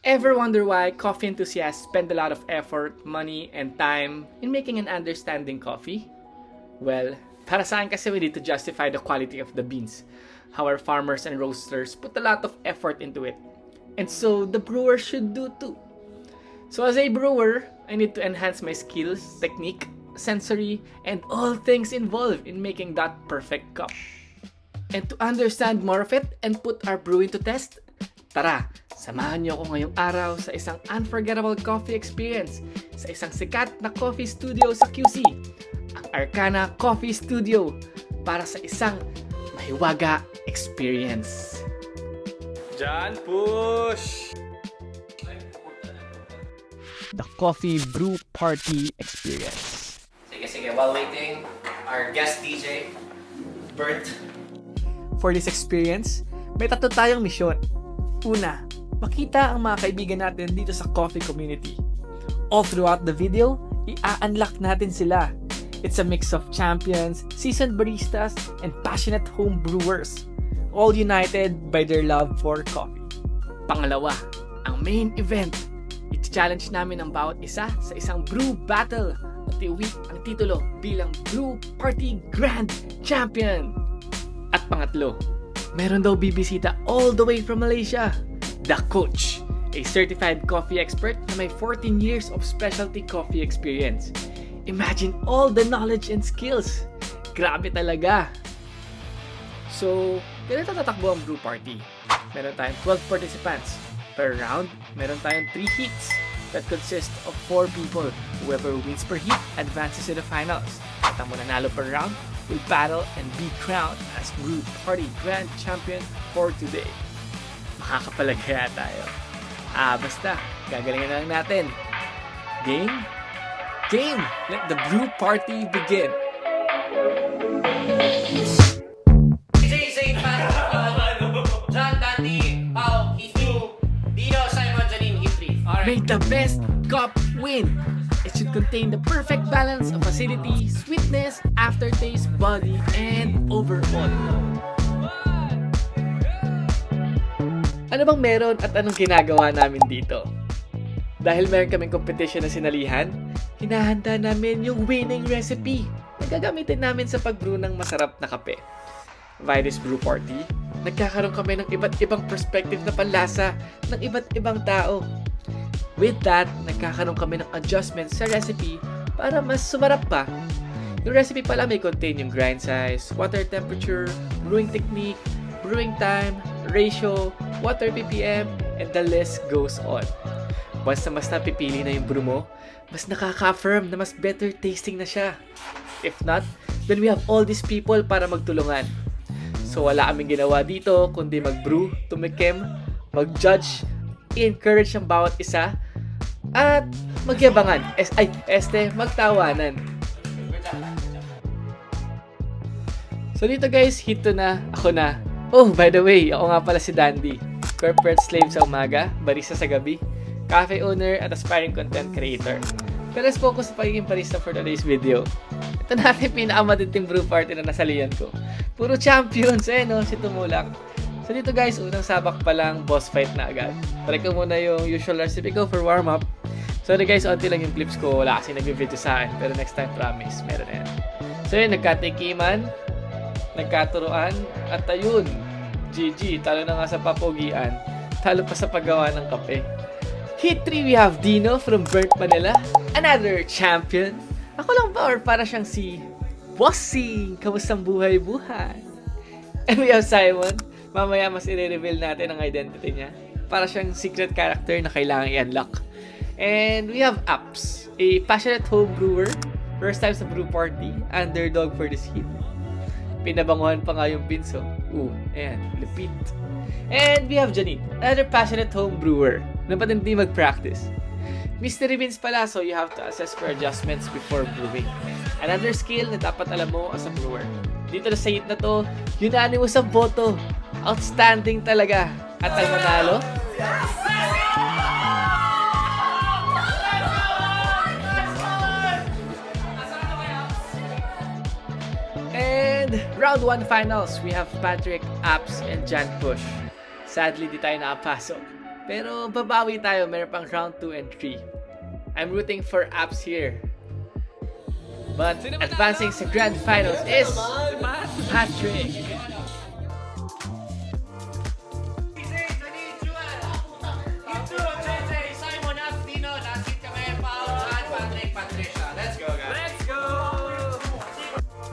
Ever wonder why coffee enthusiasts spend a lot of effort, money, and time in making an understanding coffee? Well, para sa akin kasi we need to justify the quality of the beans. How our farmers and roasters put a lot of effort into it. And so, the brewer should do too. So as a brewer, I need to enhance my skills, technique, sensory, and all things involved in making that perfect cup. And to understand more of it and put our brewing to test, tara, samahan niyo ako ngayong araw sa isang unforgettable coffee experience sa isang sikat na coffee studio sa QC, ang Arcana Coffee Studio, para sa isang mahiwaga experience. Jan, push! The Coffee Brew Party Experience. Sige, while waiting, our guest DJ, Bert. For this experience, may tatlo tayong misyon. Una, makita ang mga kaibigan natin dito sa coffee community. All throughout the video, i-unlock natin sila. It's a mix of champions, seasoned baristas, and passionate home brewers, all united by their love for coffee. Pangalawa, ang main event. I-challenge namin ang bawat isa sa isang brew battle at iuwi ang titulo bilang Brew Party Grand Champion. At pangatlo, meron daw bibisita all the way from Malaysia, The Coach, a certified coffee expert na may 14 years of specialty coffee experience. Imagine all the knowledge and skills. Grabe talaga. So, ganito tatakbo ang brew party. Meron tayong 12 participants. Per round, meron tayong 3 heats that consist of 4 people. Whoever wins per heat advances to the finals. At ang mananalo per round will battle and be crowned as Brew Party Grand Champion for today. Makakapalagaya tayo. Basta, gagalingan na lang natin. Game? Game! Let the brew party begin! Say, John, Dandy, Pao, Isu, Dino, Simon, Janine, Hitri. May the best cup win! It should contain the perfect balance of acidity, sweetness, aftertaste, body, and overall. Ano bang meron at anong ginagawa namin dito? Dahil meron kaming competition na sinalihan, hinahanda namin yung winning recipe na gagamitin namin sa pag-brew ng masarap na kape. Via this brew party, nagkakaroon kami ng iba't ibang perspective na panlasa ng iba't ibang tao. With that, nagkakaroon kami ng adjustments sa recipe para mas sumarap pa. Yung recipe pala may contain yung grind size, water temperature, brewing technique, brewing time, ratio, water ppm, and the list goes on. Once na mas napipili na yung brew mo, mas nakaka-affirm na mas better tasting na siya. If not, then we have all these people para magtulungan. So wala kaming ginawa dito kundi mag-brew, tumikim, mag-judge, i-encourage ang bawat isa, at magyabangan, magtawanan. So dito guys, hit to na, ako na. Oh, by the way, ako nga pala si Dandy. Corporate slave sa umaga, barista sa gabi, cafe owner at aspiring content creator. Pero let's focus sa pagiging barista for today's video. Ito natin pinakamatinding brew party na nasalihan ko. Puro champions no, si Tumulak. So dito guys, unang sabak pa lang, boss fight na agad. Try ko muna yung usual recipe ko for warm up. Sorry guys, onti lang yung clips ko, wala kasi nag-video sa akin. Pero next time promise, meron na yan. So yun, nagkatikiman, nagkaturuan, at ayun, GG, talo na nga sa papogian, talo pa sa paggawa ng kape. Hit 3, we have Dino from Burnt Manila, another champion. Ako lang ba or para siyang si Bossing? Kamustang buhay-buhay? And we have Simon, mamaya mas i-reveal natin ang identity niya. Para siyang secret character na kailangan i-unlock. And we have Apps, a passionate home brewer, first time sa brew party, underdog for this heat. Pinabanguhan pa nga yung pinso. Ayan, lupit. And we have Janine, another passionate home brewer na ba't hindi mag-practice. Mystery beans pala, so you have to assess for adjustments before brewing. Another skill na dapat alam mo as a brewer. Dito na sa hit na to, unanimous ang boto. Outstanding talaga. At ang manalo, and round 1 finals, we have Patrick, Apps, and Jan Push. Sadly, di tayo nakapasok. Pero babawi tayo, meron pang round 2 and 3. I'm rooting for Apps here. But advancing sa Grand Finals is Patrick. Simon, Apps, Dino, Nasit kami, Pao, John, Patrick, Patricia. Let's go, guys. Let's go!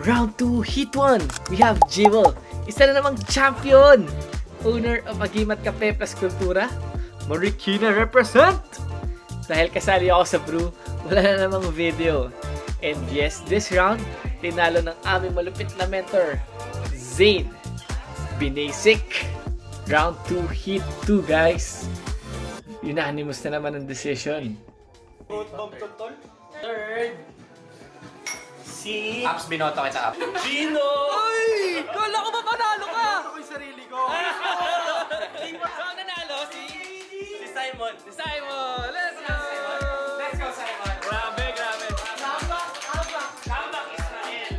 Round 2, Heat 1. We have Jewel, isa na namang champion. Owner of Agimat Cafe Plus Kultura. Marikina represent! Dahil kasali ako sa brew, wala na namang video. And yes, this round, tinalo ng aming malupit na mentor, Zane. Binasic. Round 2, Heat 2, guys. Unanimous na naman ang decision. Third. Si... Apps, binoto kita, Apps. Dino! Ay! Kala ko ba panalo ka? Ako yung sarili ko. So, ang nanalo si Simon. Si Simon! Let's go! Let's go, Simon. Grabe, grabe. Comeback Israel.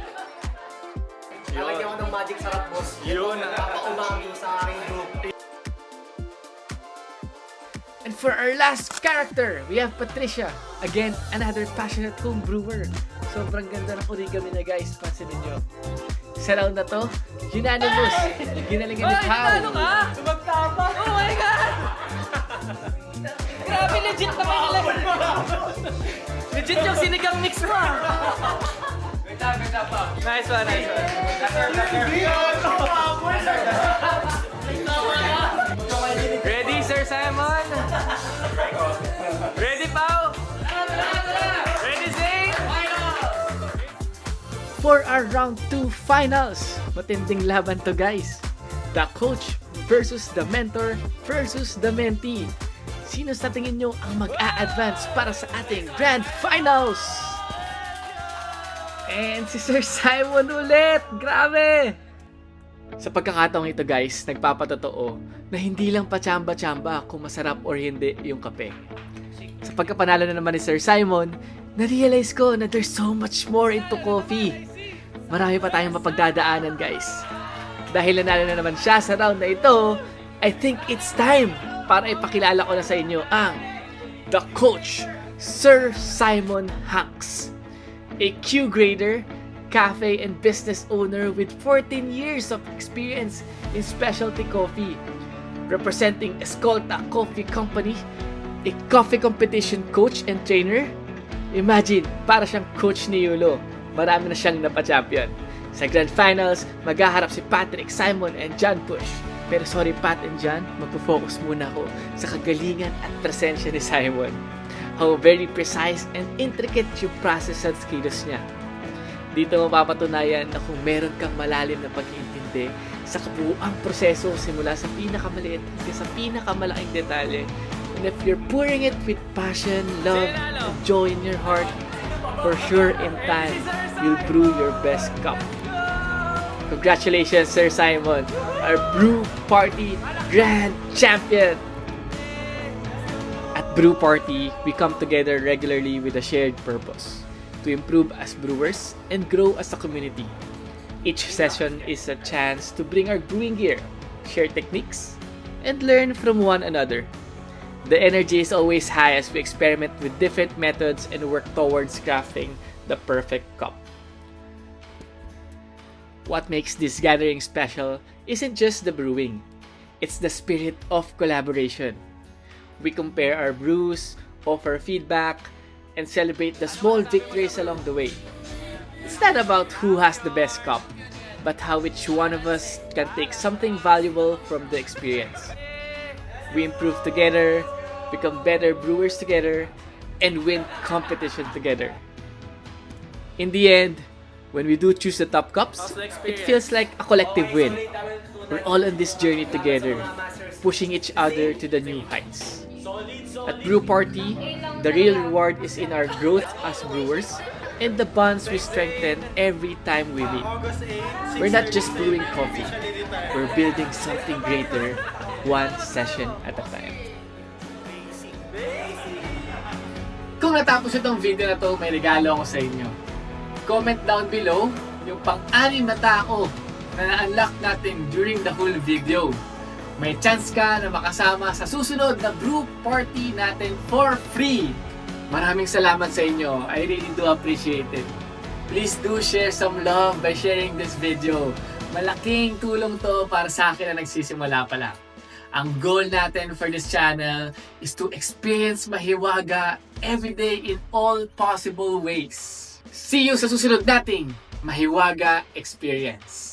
Lalagyan ko ng magic sarap, boss. Yun. Papaumami sa aking group. And for our last character, we have Patricia. Again, another passionate home brewer. Sobrang ganda ng origami na, guys. Pansinin nyo. Sa round na to, unanimous. Ginalingan ni Pao. Nanalo ka? Sumagtapa. Oh my God! Grabe, legit naman nila. Legit yung sinigang mix mo. Good job, Pao. Nice one, nice one. Ready, Sir Simon? Ready, Pao? Ready, Zane? For our round 2 finals, matinding laban to, guys. The coach versus the mentor versus the mentee. Sino sa tingin nyo ang mag-a-advance para sa ating grand finals? And si Sir Simon ulit! Grabe! Sa pagkakataong ito, guys, nagpapatotoo na hindi lang pachamba-chamba kung masarap or hindi yung kape. Sa pagkapanalo na naman ni Sir Simon, na-realize ko na there's so much more into coffee. Marami pa tayong mapagdadaanan, guys. Dahil nanalo na naman siya sa round na ito, I think it's time para ipakilala ko na sa inyo ang The Coach, Sir Simon Hanks. A Q-grader, cafe and business owner with 14 years of experience in specialty coffee, representing Escolta Coffee Company, a coffee competition coach and trainer. Imagine, para siyang coach ni Yulo. Marami na siyang napachampion. Sa Grand Finals, maghaharap si Patrick, Simon, and John Push. Pero sorry Pat and John, magpo-focus muna ako sa kagalingan at presensya ni Simon. How very precise and intricate yung process at skills niya. Dito mapapatunayan na kung meron kang malalim na pag-iintindi sa kabuuang proseso simula sa pinakamaliit hanggang sa pinakamalaking detalye. And if you're pouring it with passion, love, and joy in your heart, for sure in time, you'll brew your best cup. Congratulations, Sir Simon, our Brew Party Grand Champion! At Brew Party, we come together regularly with a shared purpose: to improve as brewers and grow as a community. Each session is a chance to bring our brewing gear, share techniques, and learn from one another. The energy is always high as we experiment with different methods and work towards crafting the perfect cup. What makes this gathering special isn't just the brewing, it's the spirit of collaboration. We compare our brews, offer feedback, and celebrate the small victories along the way. It's not about who has the best cup, but how each one of us can take something valuable from the experience. We improve together, become better brewers together, and win competition together. In the end, when we do choose the top cups, it feels like a collective win. We're all on this journey together, pushing each other to the new heights. At Brew Party, the real reward is in our growth as brewers and the bonds we strengthen every time we meet. We're not just brewing coffee, we're building something greater, one session at a time. Kung natapos itong video na to, may regalo ako sa inyo. Comment down below yung pang-anim na tao na na-unlock natin during the whole video. may chance ka na makasama sa susunod na group party natin for free. Maraming salamat sa inyo. I really do appreciate it. Please do share some love by sharing this video. Malaking tulong to para sa akin na nagsisimula pa lang. Ang goal natin for this channel is to experience Mahiwaga everyday in all possible ways. See you sa susunod nating Mahiwaga Experience.